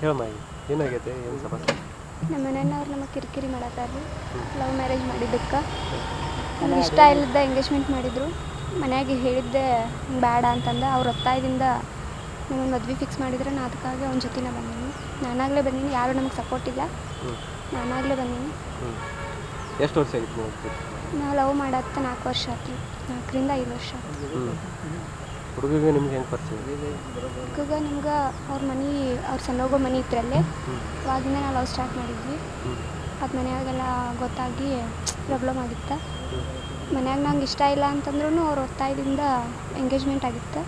ಹೇಳಮ್ಮ ಏನಾಗೈತೆ ಏನು ಸಮಸ್ಯೆ? ನಮ್ಮ ಮನೆಯವ್ರು ನಮಗೆ ಕಿರಿಕಿರಿ ಮಾಡತ್ತಾರ್ರಿ. ಲವ್ ಮ್ಯಾರೇಜ್ ಮಾಡಿದ್ದಕ್ಕೆ ನನಗೆ ಇಷ್ಟ ಇಲ್ಲದ ಎಂಗೇಜ್ಮೆಂಟ್ ಮಾಡಿದರು. ಮನೆಯಾಗೆ ಹೇಳಿದ್ದೆ ಬೇಡ ಅಂತಂದು ಅವ್ರ ಒತ್ತಾಯದಿಂದ ನಮಗೆ ಮದ್ವೆ ಫಿಕ್ಸ್ ಮಾಡಿದ್ರೆ ನಾ ಅದಕ್ಕಾಗಿ ಅವನ ಜೊತೆನೇ ಬಂದೀನಿ. ನಾನಾಗಲೇ ಬಂದೀನಿ, ಯಾರೂ ನಮಗೆ ಸಪೋರ್ಟ್ ಇಲ್ಲ, ನಾನಾಗಲೇ ಬಂದೀನಿ. ಎಷ್ಟು ವರ್ಷ ಆಗಿತ್ತು ನೀವು? ನಾವು ಲವ್ ಮಾಡತ್ತೆ 4 ವರ್ಷ ಆಯ್ತು, 4ರಿಂದ 5 ವರ್ಷ. ಹುಡುಗಿಗೆ ನಿಮ್ಗೆ ಹೆಂಗೆ ಪರಿಚಯ? ಹುಡುಗ ನಿಮ್ಗೆ ಅವ್ರ ಮನೆ, ಅವ್ರ ಸಣ್ಣೋಗೋ ಮನೆ ಇತ್ತರಲ್ಲೇ, ಅವಾಗಿಂದ ನಾವು ಲವ್ ಸ್ಟಾರ್ಟ್ ಮಾಡಿದ್ವಿ. ಅದು ಮನೆಯಾಗೆಲ್ಲ ಗೊತ್ತಾಗಿ ಪ್ರಾಬ್ಲಮ್ ಆಗಿತ್ತು. ಮನ್ಯಾಗ ನಂಗೆ ಇಷ್ಟ ಇಲ್ಲ ಅಂತಂದ್ರೂ ಅವ್ರ ಒತ್ತಾಯದಿಂದ ಎಂಗೇಜ್ಮೆಂಟ್ ಆಗಿತ್ತು.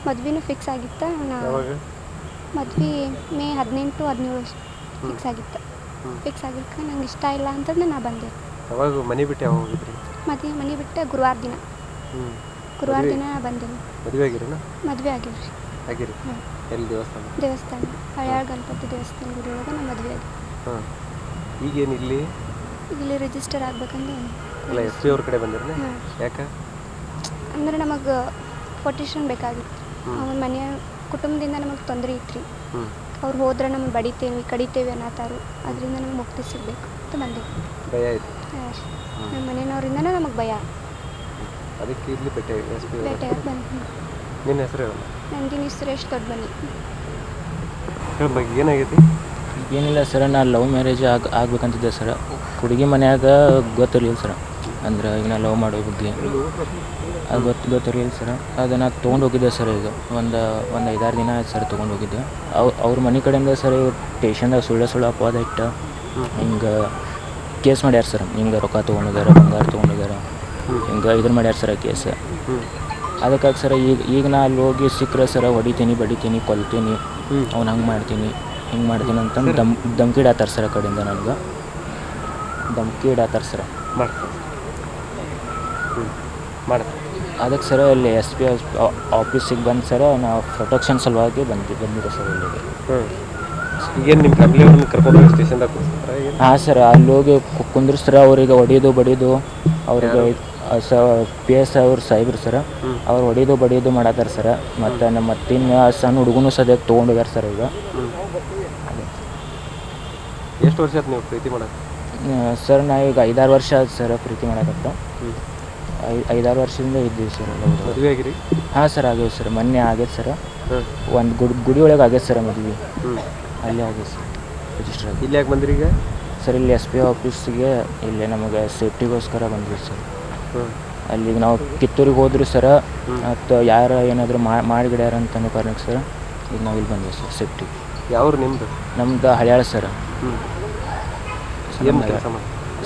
ಮದ್ವೆನೂ ಫಿಕ್ಸ್ ಆಗಿತ್ತು. ಮದ್ವೆ ಮೇ 18, 17 ಫಿಕ್ಸ್ ಆಗಿತ್ತು. ಫಿಕ್ಸ್ ಆಗಿದ್ದಕ್ಕೆ ನಂಗೆ ಇಷ್ಟ ಇಲ್ಲ ಅಂತಂದು ನಾ ಬಂದೆ. ಯಾವಾಗ ಮನೆ ಬಿಟ್ಟು ಯಾವಾಗ ಹೋಗಿದ್ರಿ? ಮನೆ ಬಿಟ್ಟು ಗುರುವಾರ ದಿನ ಬಂದೇನೆ. ಮದುವೆ ಆಗಿರಿನ? ಮದುವೆ ಆಗಿವ್ರಿ. ಆಗಿರಿ? ಎಲ್ಲಿ ದೇವಸ್ಥಾನ ಹಳೆಯಾಳ ಗಣಪತಿ ದೇವಸ್ಥಾನ ಗುಡಿ ಒಳಗೆ ನಮ್ಮ ಮದುವೆ ಆಗಿ. ಹಾಂ, ಈಗೇನು ಇಲ್ಲಿ ರಿಜಿಸ್ಟರ್ ಆಗ್ಬೇಕಂದ್ರೆ ಅಲ್ಲ ಎಸ್ ಪಿ ಅವ್ರ ಕಡೆ ಬಂದಿರಲ್ಲ? ಯಾಕೆ ಅಂದ್ರೆ ನಮಗೆ ಕೊಟೇಶನ್ ಬೇಕಾಗಿತ್ತು. ಅವನ ಮನೆಯ ಕುಟುಂಬದಿಂದ ನಮಗೆ ತೊಂದರೆ ಇತ್ತು. ಅವ್ರು ಹೋದ್ರೆ ನಮಗೆ ಬಡಿತೇವೆ ಕಡಿತೇವೆ ಅನ್ನತ್ತಾರು. ಅದರಿಂದ ನಮ್ಗೆ ಮುಕ್ತಿ ಸಿಗಬೇಕು ಅಂತ ಬಂದೆ. ಭಯ ಆಯಿತು? ನಮ್ಮ ಮನೆಯವ್ರಿಂದನೇ ನಮಗೆ ಭಯ. ಅದಕ್ಕೆ ಇಲ್ಲಿ ಭೇಟಿಯಾಗಿ ಬಂದು. ನಿನ್ನ ಹೆಸರು ಹೇಳಲ್ಲ? ನಂದಿನಿ ಸುರೇಶ್ ದೊಡ್ಡಮನಿ. ಬಗ್ಗೆ ಏನಾಗೈತಿ? ಏನಿಲ್ಲ ಸರ, ನಾನು ಲವ್ ಮ್ಯಾರೇಜ್ ಆಗ್ಬೇಕಂತಿದ್ದೆ ಸರ. ಹುಡುಗಿ ಮನ್ಯಾಗ ಗೊತ್ತಿರಲಿಲ್ಲ ಸರ, ಅಂದ್ರೆ ಈಗ ನಾ ಲವ್ ಮಾಡೋ ಬಗ್ಗೆ ಅದು ಗೊತ್ತಿರಲಿಲ್ಲ ಸರ. ಅದನ್ನು ತೊಗೊಂಡು ಹೋಗಿದ್ದೆ ಸರ್. ಈಗ ಒಂದು 5-6 ದಿನ ಆಯ್ತು ಸರ್ ತೊಗೊಂಡು ಹೋಗಿದ್ದೆ. ಅವ್ರ ಮನೆ ಕಡೆಯಿಂದ ಸರ್ ಸ್ಟೇಷನ್ದಾಗ ಸುಳ್ಳು ಅಪವಾದ ಇಟ್ಟು ಹಿಂಗೆ ಕೇಸ್ ಮಾಡ್ಯಾರ ಸರ್. ಹಿಂಗೆ ರೊಕ್ಕ ತೊಗೊಂಡೋಗ್ಯಾರ, ಬಂಗಾರ ತೊಗೊಂಡೋಗ್ಯಾರ, ಹಿಂಗೆ ಇದನ್ನು ಮಾಡ್ಯಾರ ಸರ ಕೇಸ್. ಅದಕ್ಕಾಗಿ ಸರ ಈಗ ನಾ ಅಲ್ಲಿ ಹೋಗಿ ಸಿಕ್ಕರೆ ಸರ ಹೊಡಿತೀನಿ, ಬಡಿತೀನಿ, ಕೊಲ್ತೀನಿ, ಅವ್ನು ಹಂಗೆ ಮಾಡ್ತೀನಿ ಹಿಂಗೆ ಮಾಡ್ತೀನಿ ಅಂತಂದು ಧಮ್ಕಿ ಇಡತ್ತಾರ ಸರ್. ಆ ಕಡೆಯಿಂದ ನನಗೆ ಧಮ್ಕಿ ಇಡತ್ತಾರ ಸರ. ಅದಕ್ಕೆ ಸರ ಇಲ್ಲಿ SP ಆಫೀಸಿಗೆ ಬಂದು ಸರ ನಾವು ಪ್ರೊಟೆಕ್ಷನ್ ಸಲುವಾಗಿ ಬಂದಿದೆ ಸರ್ ಇಲ್ಲಿಗೆ. ಈಗೇನು ನಿಮ್ಮ ಫ್ಯಾಮಿಲಿಯವ್ರನ್ನ ಕರ್ಕೊಂಡು ಹೋಗಿ ಸ್ಟೇಷನ್ದಾಗ? ಹಾಂ ಸರ್, ಅಲ್ಲಿ ಹೋಗಿ ಕುಂದ್ರಿಸ್ರ ಅವ್ರಿಗೆ ಹೊಡಿಯೋದು ಬಡಿಯೋದು. ಅವ್ರಿಗೆ PS ಅವ್ರು ಸಾಹೇಬ್ರು ಸರ, ಅವ್ರು ಹೊಡಿಯೋದು ಬಡಿಯೋದು ಮಾಡತ್ತಾರ ಸರ. ಮತ್ತು ನಮ್ಮ ಮತ್ತಿನ ಸಣ್ಣ ಹುಡುಗನೂ ಸದ್ಯಕ್ಕೆ ತೊಗೊಂಡೋಗ್ಯಾರ ಸರ್. ಈಗ ಎಷ್ಟು ವರ್ಷ ಆಯ್ತು ನೀವು ಪ್ರೀತಿ ಮಾಡಕ್ಕೆ? ಸರ್ ನಾ ಈಗ 5-6 ವರ್ಷ ಆಯ್ತು ಸರ್ ಪ್ರೀತಿ ಮಾಡಕತ್ತ. 5-6 ವರ್ಷದಿಂದ ಇದ್ದೀವಿ ಸರ್. ಮದುವೆ ಆಗಿರಿ? ಹಾಂ ಸರ್, ಆಗ್ಯಾವ ಸರ್. ಮೊನ್ನೆ ಆಗೈತೆ ಸರ್. ಒಂದು ಗುಡಿ ಒಳಗೆ ಆಗೈತೆ ಸರ್ ಮದುವೆ. ಅಲ್ಲೇ ಆಗೈತೆ ಸರ್ ರಿಜಿಸ್ಟರ್ ಆಗಿ. ಇಲ್ಲಿ ಯಾಕೆ ಬಂದಿರಿ ಈಗ? ಸರ್ ಇಲ್ಲಿ SP ಆಫೀಸಿಗೆ ಇಲ್ಲಿ ನಮಗೆ ಸೇಫ್ಟಿಗೋಸ್ಕರ ಬಂದ್ವಿ ಸರ್. ಅಲ್ಲಿಗೆ ನಾವು ಕಿತ್ತೂರಿಗೆ ಹೋದ್ರಿ ಸರ, ಮತ್ತು ಯಾರು ಏನಾದರೂ ಮಾಡಿಗಿಡ್ಯಾರ ಅಂತನೋ ಕಾರಣಕ್ಕೆ ಸರ್ ಈಗ ನಾವು ಇಲ್ಲಿ ಬಂದ್ವಿ ಸರ್ ಸೇಫ್ಟಿ. ಯಾವ್ರು ನಿಮ್ಮದು? ನಮ್ದು ಹಳೆಯಾಳ ಸರ್.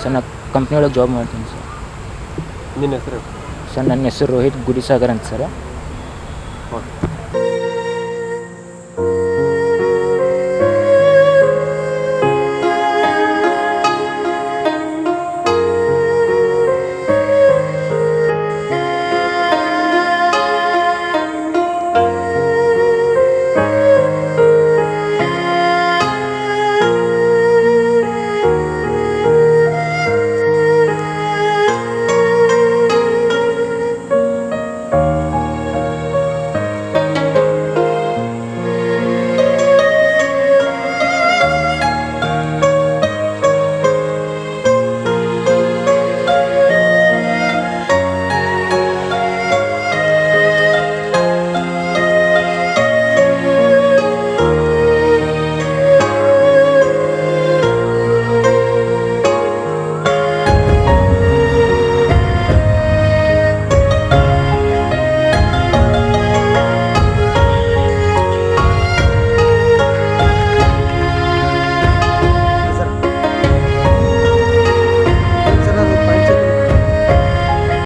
ಸರ್ ನಾ ಕಂಪ್ನಿ ಒಳಗೆ ಜಾಬ್ ಮಾಡ್ತೀನಿ ಸರ್. ನಿನ್ನ ಹೆಸರು? ಸರ್ ನನ್ನ ಹೆಸರು ರೋಹಿತ್ ಗುಡಿಸಾಗರ್ ಅಂತ ಸರ್.